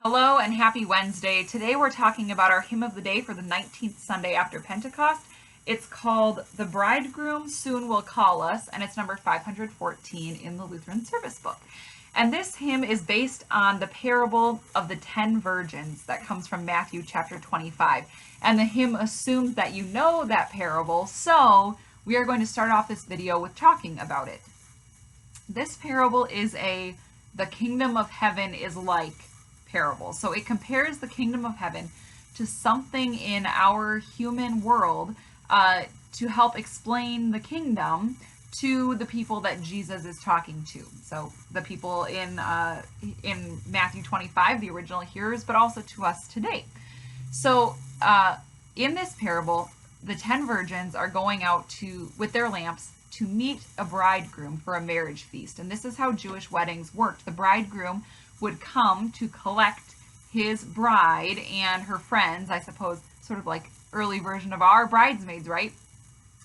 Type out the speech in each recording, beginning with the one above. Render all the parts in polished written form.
Hello and happy Wednesday. Today we're talking about our hymn of the day for the 19th Sunday after Pentecost. It's called The Bridegroom Soon Will Call Us, and it's number 514 in the Lutheran Service Book. And this hymn is based on the parable of the 10 virgins that comes from Matthew chapter 25. And the hymn assumes that you know that parable, so we are going to start off this video with talking about it. This parable is the kingdom of heaven is like parable. So it compares the kingdom of heaven to something in our human world to help explain the kingdom to the people that Jesus is talking to. So the people in Matthew 25, the original hearers, but also to us today. So in this parable, the 10 virgins are going out with their lamps to meet a bridegroom for a marriage feast. And this is how Jewish weddings worked. The bridegroom would come to collect his bride and her friends, I suppose, sort of like early version of our bridesmaids, right?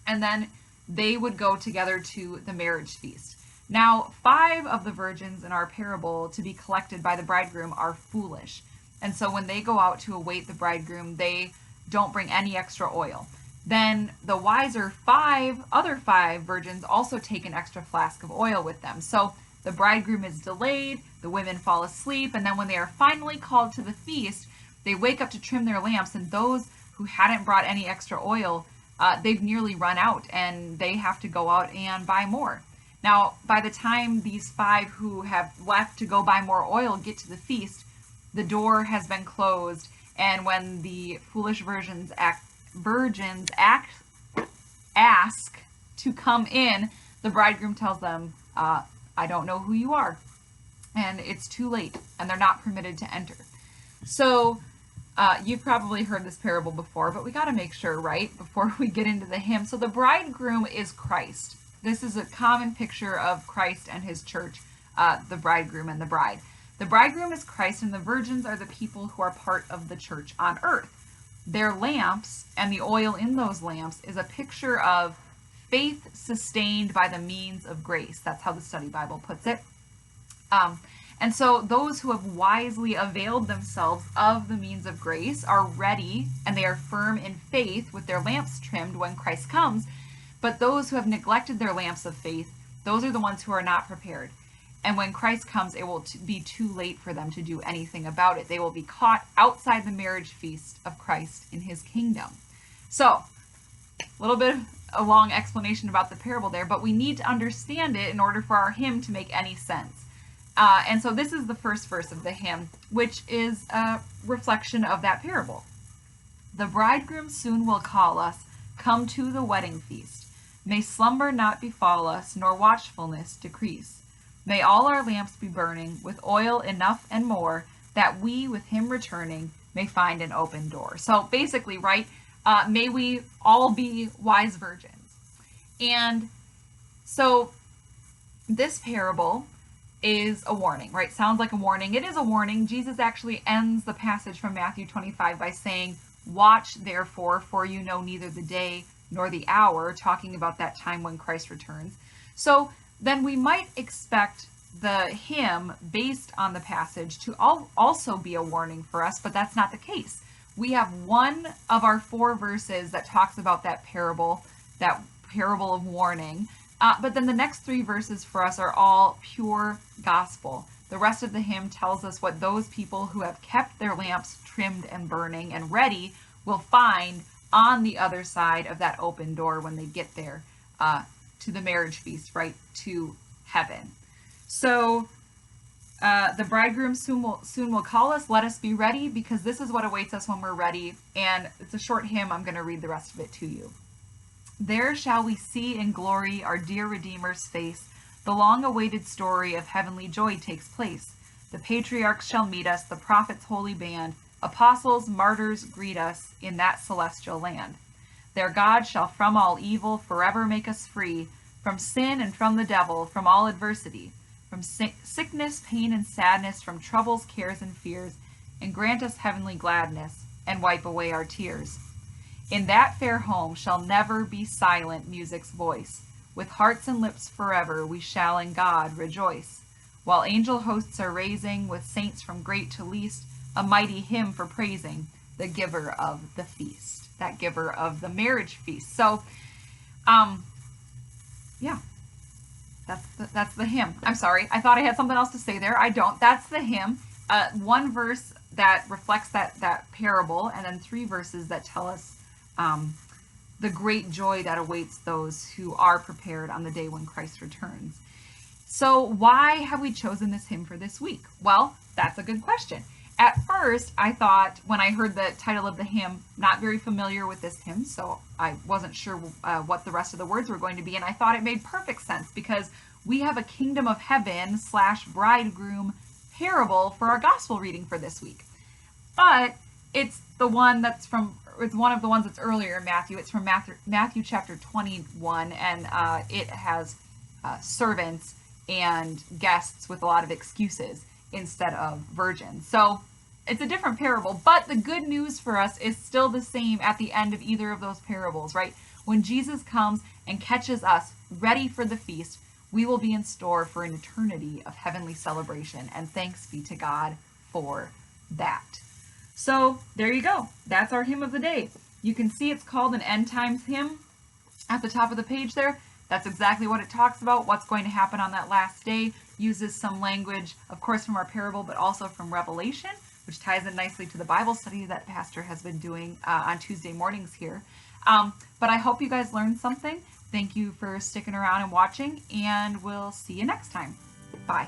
And then they would go together to the marriage feast. Now, 5 of the virgins in our parable to be collected by the bridegroom are foolish. And so when they go out to await the bridegroom, they don't bring any extra oil. Then the wiser other five virgins also take an extra flask of oil with them. So the bridegroom is delayed, the women fall asleep, and then when they are finally called to the feast, they wake up to trim their lamps, and those who hadn't brought any extra oil, they've nearly run out, and they have to go out and buy more. Now, by the time these 5 who have left to go buy more oil get to the feast, the door has been closed, and when the foolish virgins ask to come in, the bridegroom tells them, I don't know who you are. And it's too late, and they're not permitted to enter. So you've probably heard this parable before, but we got to make sure, right, before we get into the hymn. So the bridegroom is Christ. This is a common picture of Christ and his church, the bridegroom and the bride. The bridegroom is Christ, and the virgins are the people who are part of the church on earth. Their lamps and the oil in those lamps is a picture of faith sustained by the means of grace. That's how the Study Bible puts it. And so those who have wisely availed themselves of the means of grace are ready, and they are firm in faith with their lamps trimmed when Christ comes. But those who have neglected their lamps of faith, those are the ones who are not prepared. And when Christ comes, it will be too late for them to do anything about it. They will be caught outside the marriage feast of Christ in his kingdom. So, a little bit of a long explanation about the parable there, but we need to understand it in order for our hymn to make any sense. And so this is the first verse of the hymn, which is a reflection of that parable. The bridegroom soon will call us, come to the wedding feast. May slumber not befall us, nor watchfulness decrease. May all our lamps be burning with oil enough and more, that we, with him returning, may find an open door. So basically, right, may we all be wise virgins. And so this parable is a warning, right? Sounds like a warning. It is a warning. Jesus actually ends the passage from Matthew 25 by saying, watch therefore, for you know neither the day nor the hour, talking about that time when Christ returns. So then we might expect the hymn based on the passage to also be a warning for us, but that's not the case. We have one of our 4 verses that talks about that parable of warning, but then the next 3 verses for us are all pure gospel. The rest of the hymn tells us what those people who have kept their lamps trimmed and burning and ready will find on the other side of that open door when they get there to the marriage feast, right, to heaven. So the bridegroom soon will call us. Let us be ready, because this is what awaits us when we're ready. And it's a short hymn. I'm going to read the rest of it to you. There shall we see in glory our dear Redeemer's face. The long-awaited story of heavenly joy takes place. The patriarchs shall meet us, the prophets' holy band. Apostles, martyrs greet us in that celestial land. There God shall from all evil forever make us free, from sin and from the devil, from all adversity, from sickness, pain, and sadness, from troubles, cares, and fears, and grant us heavenly gladness, and wipe away our tears. In that fair home shall never be silent music's voice. With hearts and lips forever we shall in God rejoice. While angel hosts are raising, with saints from great to least, a mighty hymn for praising the giver of the feast, that giver of the marriage feast. So, yeah, that's the hymn. I'm sorry. I thought I had something else to say there. I don't. That's the hymn. One verse that reflects that parable, and then 3 verses that tell us the great joy that awaits those who are prepared on the day when Christ returns. So why have we chosen this hymn for this week? Well, that's a good question. At first, I thought, when I heard the title of the hymn, not very familiar with this hymn, so I wasn't sure what the rest of the words were going to be, and I thought it made perfect sense because we have a kingdom of heaven / bridegroom parable for our gospel reading for this week. But it's the one it's one of the ones that's earlier in Matthew. It's from Matthew chapter 21, and it has servants and guests with a lot of excuses instead of virgins. So it's a different parable, but the good news for us is still the same at the end of either of those parables, right? When Jesus comes and catches us ready for the feast, we will be in store for an eternity of heavenly celebration, and thanks be to God for that. So there you go. That's our hymn of the day. You can see it's called an end times hymn at the top of the page there. That's exactly what it talks about, what's going to happen on that last day. Uses some language, of course, from our parable, but also from Revelation, which ties in nicely to the Bible study that Pastor has been doing on Tuesday mornings here. But I hope you guys learned something. Thank you for sticking around and watching, and we'll see you next time. Bye.